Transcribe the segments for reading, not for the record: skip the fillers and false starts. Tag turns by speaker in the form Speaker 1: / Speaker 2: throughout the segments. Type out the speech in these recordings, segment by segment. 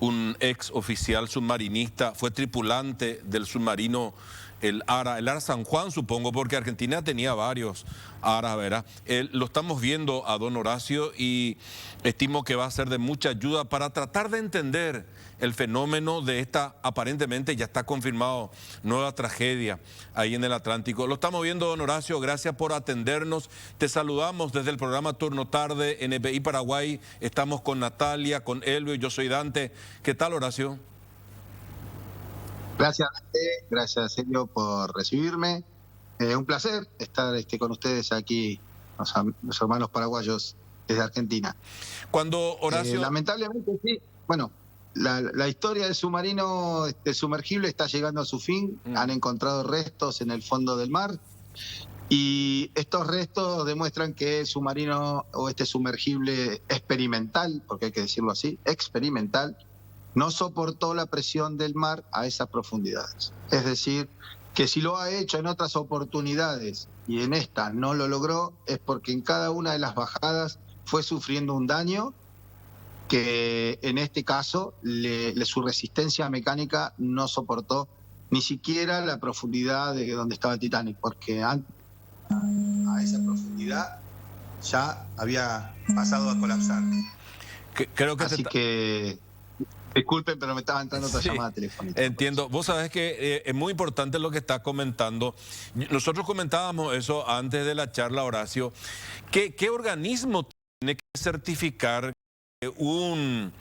Speaker 1: un ex oficial submarinista, fue tripulante del submarino el ARA San Juan, supongo, porque Argentina tenía varios ARAs, ¿verdad? Lo estamos viendo a don Horacio y estimo que va a ser de mucha ayuda para tratar de entender el fenómeno de esta, aparentemente ya está confirmado, nueva tragedia ahí en el Atlántico. Lo estamos viendo, don Horacio, gracias por atendernos. Te saludamos desde el programa Turno Tarde en EPI Paraguay. Estamos con Natalia, con Elvio y yo soy Dante. ¿Qué tal, Horacio?
Speaker 2: Gracias, Dante. Gracias, Sergio, por recibirme. Un placer estar con ustedes aquí, los hermanos paraguayos desde Argentina.
Speaker 1: Cuando Horacio...
Speaker 2: lamentablemente, sí. Bueno, la historia del submarino sumergible está llegando a su fin. Han encontrado restos en el fondo del mar. Y estos restos demuestran que el submarino o sumergible experimental, porque hay que decirlo así, experimental, no soportó la presión del mar a esas profundidades. Es decir, que si lo ha hecho en otras oportunidades y en esta no lo logró, es porque en cada una de las bajadas fue sufriendo un daño que en este caso su resistencia mecánica no soportó ni siquiera la profundidad de donde estaba el Titanic, porque a esa profundidad ya había pasado a colapsar.
Speaker 1: Creo que
Speaker 2: Así que... Disculpen, pero me estaba entrando otra llamada telefónica.
Speaker 1: Entiendo. Vos sabés que es muy importante lo que estás comentando. Nosotros comentábamos eso antes de la charla, Horacio. ¿Qué organismo tiene que certificar que un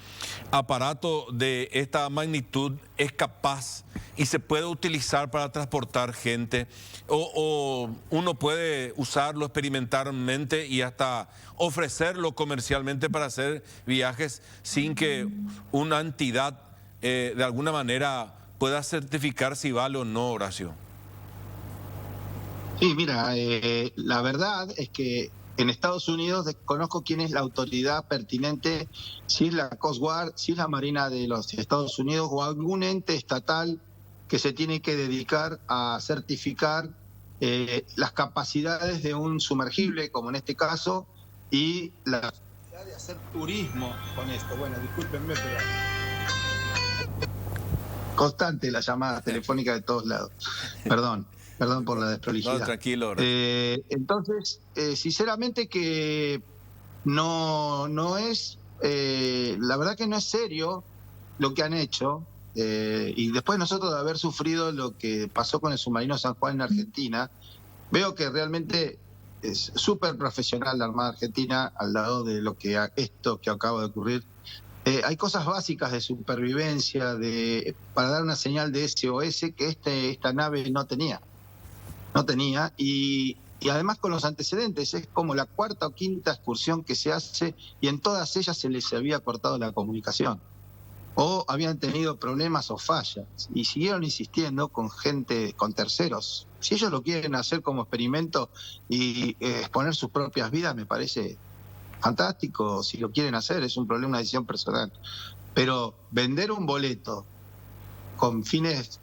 Speaker 1: aparato de esta magnitud es capaz y se puede utilizar para transportar gente? O uno puede usarlo experimentalmente y hasta ofrecerlo comercialmente para hacer viajes sin que una entidad de alguna manera pueda certificar si vale o no, Horacio.
Speaker 2: Sí, mira, la verdad es que en Estados Unidos desconozco quién es la autoridad pertinente, si es la Coast Guard, si es la Marina de los Estados Unidos o algún ente estatal que se tiene que dedicar a certificar las capacidades de un sumergible, como en este caso, y la capacidad de hacer turismo con esto. Bueno, discúlpenme, pero constante la llamada telefónica de todos lados. Perdón por la desprolijidad.
Speaker 1: No, tranquilo.
Speaker 2: Entonces, sinceramente que no es, la verdad que no es serio lo que han hecho. Y después nosotros de haber sufrido lo que pasó con el submarino San Juan en Argentina, veo que realmente es súper profesional la Armada Argentina al lado de esto que acaba de ocurrir. Hay cosas básicas de supervivencia, para dar una señal de SOS que esta nave no tenía. Y además con los antecedentes, es como la cuarta o quinta excursión que se hace y en todas ellas se les había cortado la comunicación o habían tenido problemas o fallas y siguieron insistiendo con terceros. Si ellos lo quieren hacer como experimento y exponer sus propias vidas, me parece fantástico. Si lo quieren hacer, es una decisión personal. Pero vender un boleto con fines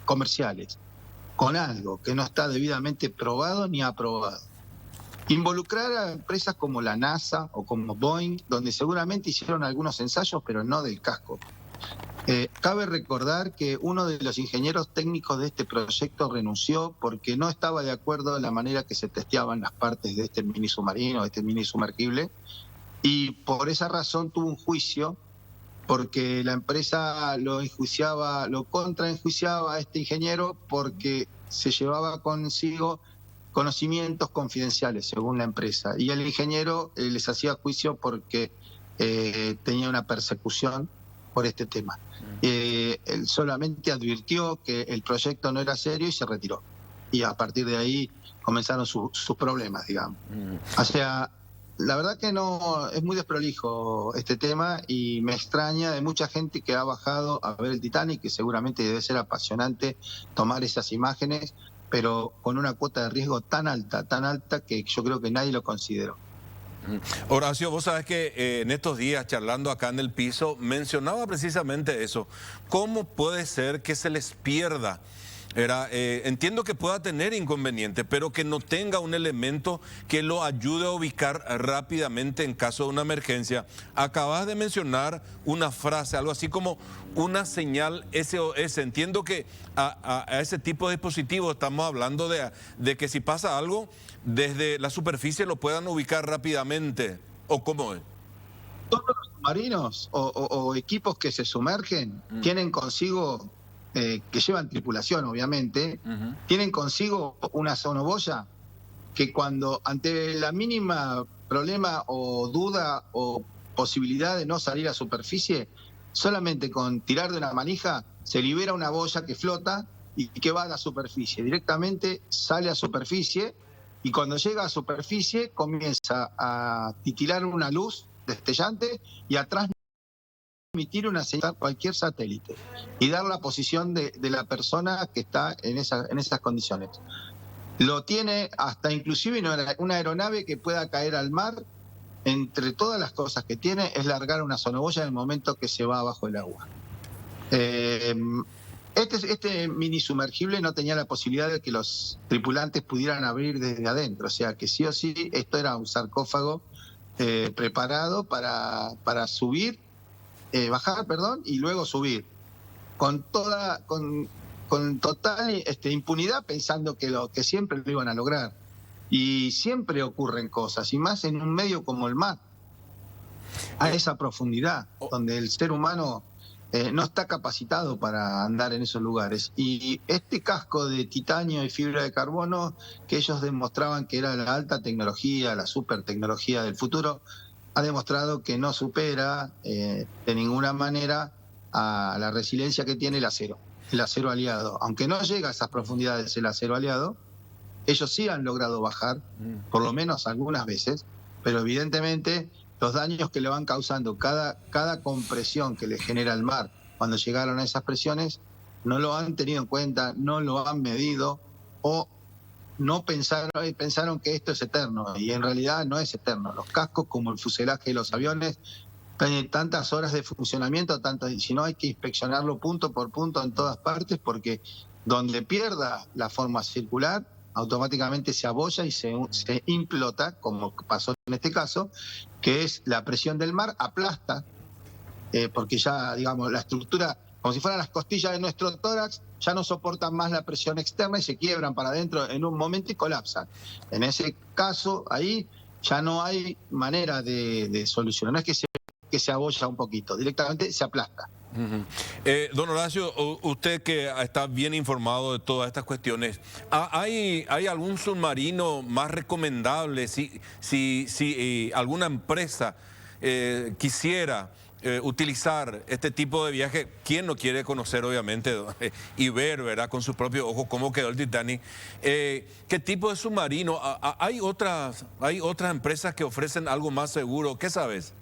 Speaker 2: comerciales, con algo que no está debidamente probado ni aprobado. Involucrar a empresas como la NASA o como Boeing, donde seguramente hicieron algunos ensayos, pero no del casco. Cabe recordar que uno de los ingenieros técnicos de este proyecto renunció porque no estaba de acuerdo en la manera que se testeaban las partes de este mini submarino, de este mini sumergible, y por esa razón tuvo un juicio, porque la empresa lo contraenjuiciaba a este ingeniero porque se llevaba consigo conocimientos confidenciales, según la empresa. Y el ingeniero les hacía juicio porque tenía una persecución por este tema. Él solamente advirtió que el proyecto no era serio y se retiró. Y a partir de ahí comenzaron sus problemas, digamos. O sea, la verdad que no, es muy desprolijo este tema y me extraña de mucha gente que ha bajado a ver el Titanic, que seguramente debe ser apasionante tomar esas imágenes, pero con una cuota de riesgo tan alta que yo creo que nadie lo consideró.
Speaker 1: Horacio, vos sabés que en estos días, charlando acá en el piso, mencionaba precisamente eso. ¿Cómo puede ser que se les pierda Entiendo que pueda tener inconvenientes, pero que no tenga un elemento que lo ayude a ubicar rápidamente en caso de una emergencia. Acabas de mencionar una frase, algo así como una señal SOS. Entiendo que a ese tipo de dispositivos estamos hablando de que si pasa algo, desde la superficie lo puedan ubicar rápidamente. ¿O cómo es?
Speaker 2: Todos los submarinos o equipos que se sumergen tienen consigo, que llevan tripulación obviamente, tienen consigo una sonoboya que cuando ante la mínima problema o duda o posibilidad de no salir a superficie, solamente con tirar de una manija se libera una boya que flota y que va a la superficie. Directamente sale a superficie y cuando llega a superficie comienza a titilar una luz destellante y a transmitir una señal a cualquier satélite y dar la posición de la persona que está en esas condiciones. Lo tiene hasta inclusive una aeronave que pueda caer al mar. Entre todas las cosas que tiene es largar una sonoboya en el momento que se va abajo del agua. Este mini sumergible no tenía la posibilidad de que los tripulantes pudieran abrir desde adentro, o sea que sí o sí esto era un sarcófago preparado para subir, bajar, perdón, y luego subir con total impunidad, pensando que siempre lo iban a lograr. Y siempre ocurren cosas, y más en un medio como el mar, a esa profundidad, donde el ser humano no está capacitado para andar en esos lugares. Y este casco de titanio y fibra de carbono, que ellos demostraban que era la alta tecnología, la super tecnología del futuro, ha demostrado que no supera de ninguna manera a la resiliencia que tiene el acero aliado. Aunque no llega a esas profundidades el acero aliado, ellos sí han logrado bajar, por lo menos algunas veces, pero evidentemente los daños que le van causando cada compresión que le genera el mar cuando llegaron a esas presiones, no lo han tenido en cuenta, no lo han medido o no pensaron que esto es eterno, y en realidad no es eterno. Los cascos, como el fuselaje de los aviones, tienen tantas horas de funcionamiento, si no hay que inspeccionarlo punto por punto en todas partes, porque donde pierda la forma circular, automáticamente se abolla y se implota, como pasó en este caso, que es la presión del mar, aplasta, porque ya, digamos, la estructura, como si fueran las costillas de nuestro tórax, ya no soportan más la presión externa y se quiebran para adentro en un momento y colapsan. En ese caso, ahí ya no hay manera de solucionar, no es que se abolla un poquito, directamente se aplasta.
Speaker 1: Don Horacio, usted que está bien informado de todas estas cuestiones, ¿hay algún submarino más recomendable si alguna empresa quisiera utilizar este tipo de viaje? ¿Quién no quiere conocer, obviamente, y ver, ¿verdad?, con sus propios ojos cómo quedó el Titanic? ¿Qué tipo de submarino? ¿Hay otras empresas que ofrecen algo más seguro? ¿Qué sabes?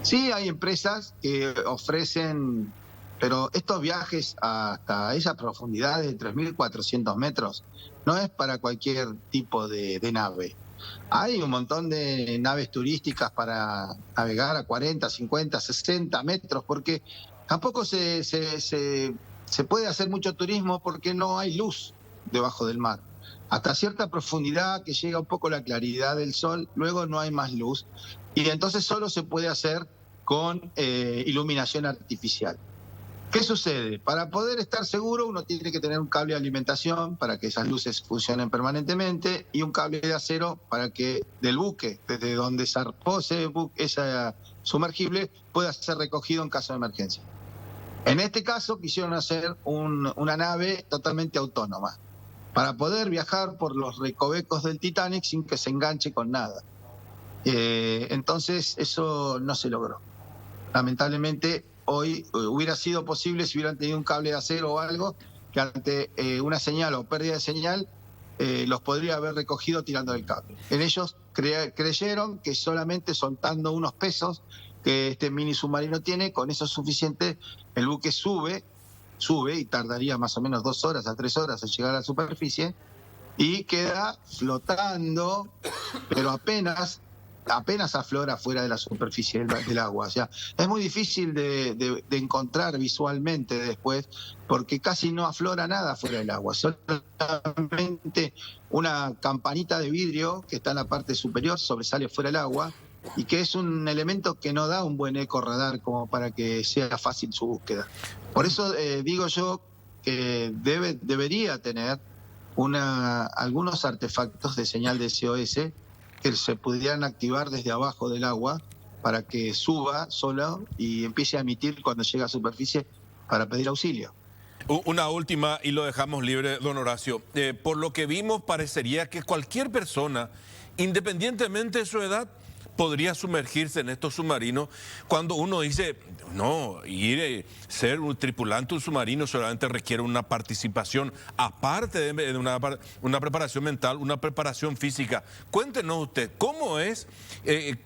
Speaker 2: Sí, hay empresas que ofrecen, pero estos viajes hasta esa profundidad de 3.400 metros no es para cualquier tipo de nave. Hay un montón de naves turísticas para navegar a 40, 50, 60 metros, porque tampoco se puede hacer mucho turismo porque no hay luz debajo del mar. Hasta cierta profundidad que llega un poco la claridad del sol, luego no hay más luz, y entonces solo se puede hacer con iluminación artificial. ¿Qué sucede? Para poder estar seguro uno tiene que tener un cable de alimentación para que esas luces funcionen permanentemente y un cable de acero para que del buque, desde donde zarpó esa sumergible, pueda ser recogido en caso de emergencia. En este caso quisieron hacer una nave totalmente autónoma para poder viajar por los recovecos del Titanic sin que se enganche con nada. Entonces eso no se logró. Lamentablemente hoy hubiera sido posible si hubieran tenido un cable de acero o algo que ante una señal o pérdida de señal los podría haber recogido tirando del cable. En ellos creyeron que solamente soltando unos pesos que este mini submarino tiene, con eso es suficiente, el buque sube y tardaría más o menos 2 horas a 3 horas en llegar a la superficie y queda flotando, pero apenas apenas aflora fuera de la superficie del agua. O sea, es muy difícil de encontrar visualmente después, porque casi no aflora nada fuera del agua. Solamente una campanita de vidrio que está en la parte superior sobresale fuera del agua, y que es un elemento que no da un buen eco radar como para que sea fácil su búsqueda. Por eso digo yo que debería tener algunos artefactos de señal de SOS que se pudieran activar desde abajo del agua para que suba solo y empiece a emitir cuando llega a superficie para pedir auxilio.
Speaker 1: Una última y lo dejamos libre, don Horacio. Por lo que vimos, parecería que cualquier persona, independientemente de su edad, podría sumergirse en estos submarinos. Cuando uno dice, no, ser un tripulante de un submarino solamente requiere una participación, aparte de una preparación mental, una preparación física. Cuéntenos usted, ¿cómo es,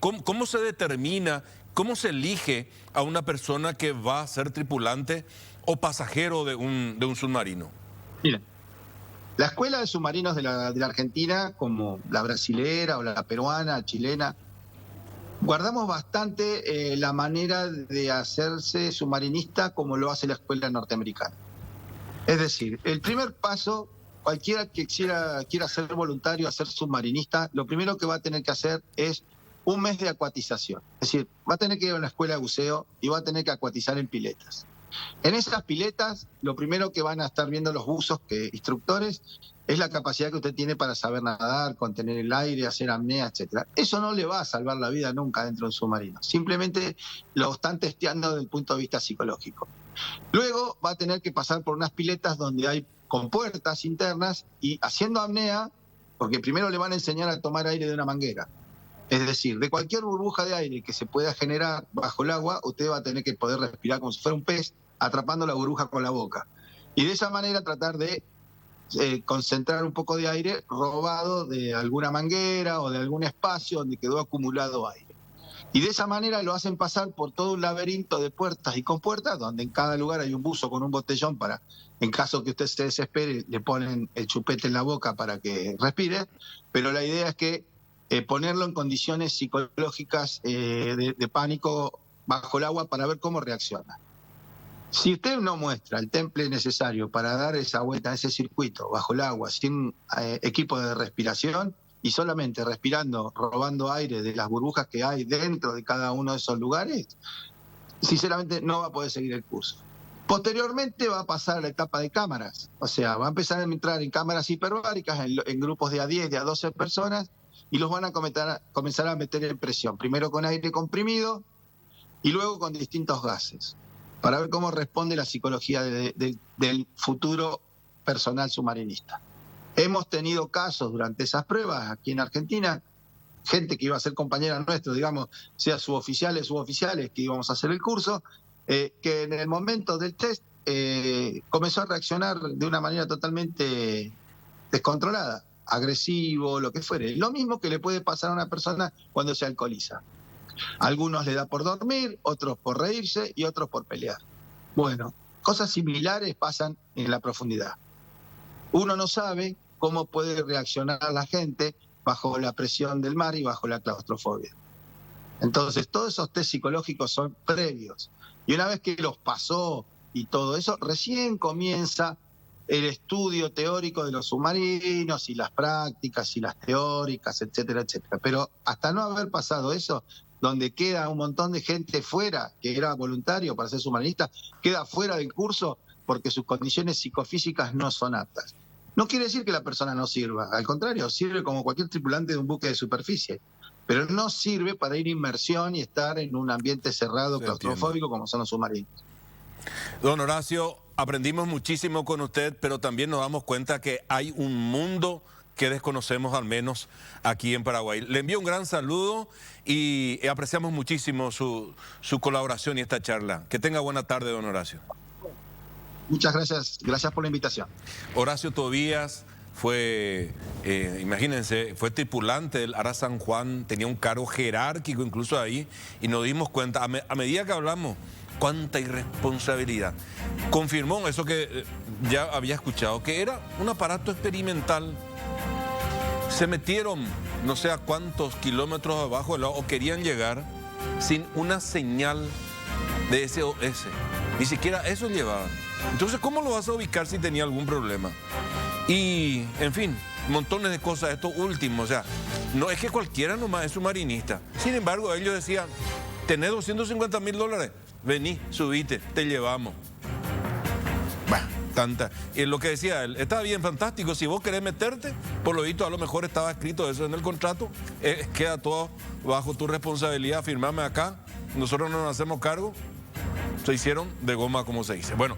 Speaker 1: cómo se determina, cómo se elige a una persona que va a ser tripulante o pasajero de un submarino?
Speaker 2: Miren, la escuela de submarinos de la Argentina, como la brasilera o la peruana, chilena, guardamos bastante la manera de hacerse submarinista como lo hace la escuela norteamericana. Es decir, el primer paso, cualquiera que quiera ser voluntario a ser submarinista, lo primero que va a tener que hacer es un mes de acuatización. Es decir, va a tener que ir a una escuela de buceo y va a tener que acuatizar en piletas. En esas piletas, lo primero que van a estar viendo los buzos, instructores, es la capacidad que usted tiene para saber nadar, contener el aire, hacer apnea, etc. Eso no le va a salvar la vida nunca dentro de un submarino. Simplemente lo están testeando desde el punto de vista psicológico. Luego va a tener que pasar por unas piletas donde hay compuertas internas y haciendo apnea, porque primero le van a enseñar a tomar aire de una manguera. Es decir, de cualquier burbuja de aire que se pueda generar bajo el agua, usted va a tener que poder respirar como si fuera un pez, atrapando la burbuja con la boca. Y de esa manera tratar de concentrar un poco de aire robado de alguna manguera o de algún espacio donde quedó acumulado aire. Y de esa manera lo hacen pasar por todo un laberinto de puertas y compuertas, donde en cada lugar hay un buzo con un botellón para, en caso que usted se desespere, le ponen el chupete en la boca para que respire. Pero la idea es que ponerlo en condiciones psicológicas de pánico bajo el agua para ver cómo reacciona. Si usted no muestra el temple necesario para dar esa vuelta, ese circuito bajo el agua, sin equipo de respiración y solamente respirando, robando aire de las burbujas que hay dentro de cada uno de esos lugares, sinceramente no va a poder seguir el curso. Posteriormente va a pasar a la etapa de cámaras, o sea, va a empezar a entrar en cámaras hiperbáricas en grupos de a 10, de a 12 personas, y los van a comenzar a meter en presión, primero con aire comprimido y luego con distintos gases, para ver cómo responde la psicología del futuro personal submarinista. Hemos tenido casos durante esas pruebas aquí en Argentina, gente que iba a ser compañera nuestra, digamos, sea suboficiales que íbamos a hacer el curso, que en el momento del test comenzó a reaccionar de una manera totalmente descontrolada, agresivo, lo que fuere. Lo mismo que le puede pasar a una persona cuando se alcoholiza. A algunos le da por dormir, otros por reírse y otros por pelear. Bueno, cosas similares pasan en la profundidad. Uno no sabe cómo puede reaccionar la gente bajo la presión del mar y bajo la claustrofobia. Entonces, todos esos test psicológicos son previos. Y una vez que los pasó y todo eso, recién comienza el estudio teórico de los submarinos y las prácticas y las teóricas, etcétera, etcétera. Pero hasta no haber pasado eso, donde queda un montón de gente fuera, que era voluntario para ser submarinista, queda fuera del curso porque sus condiciones psicofísicas no son aptas. No quiere decir que la persona no sirva, al contrario, sirve como cualquier tripulante de un buque de superficie, pero no sirve para ir a inmersión y estar en un ambiente cerrado, claustrofóbico, como son los submarinos.
Speaker 1: Don Horacio, aprendimos muchísimo con usted, pero también nos damos cuenta que hay un mundo que desconocemos, al menos aquí en Paraguay. Le envío un gran saludo y apreciamos muchísimo su colaboración y esta charla. Que tenga buena tarde, don Horacio.
Speaker 2: Muchas gracias, gracias por la invitación.
Speaker 1: Horacio Tobías fue, imagínense, fue tripulante del Ara San Juan, tenía un cargo jerárquico incluso ahí, y nos dimos cuenta, a medida que hablamos, cuánta irresponsabilidad. Confirmó eso que ya había escuchado, que era un aparato experimental se metieron no sé a cuántos kilómetros abajo del lago o querían llegar sin una señal de SOS. Ni siquiera eso llevaban. Entonces, ¿cómo lo vas a ubicar si tenía algún problema? Y, en fin, montones de cosas. Esto último, o sea, no es que cualquiera nomás es submarinista. Sin embargo, ellos decían, tenés $250.000, vení, subite, te llevamos. Bah, tanta. Y lo que decía él, está bien, fantástico, si vos querés meterte, por lo visto a lo mejor estaba escrito eso en el contrato, queda todo bajo tu responsabilidad, firmame acá, nosotros no nos hacemos cargo. Se hicieron de goma, como se dice. Bueno.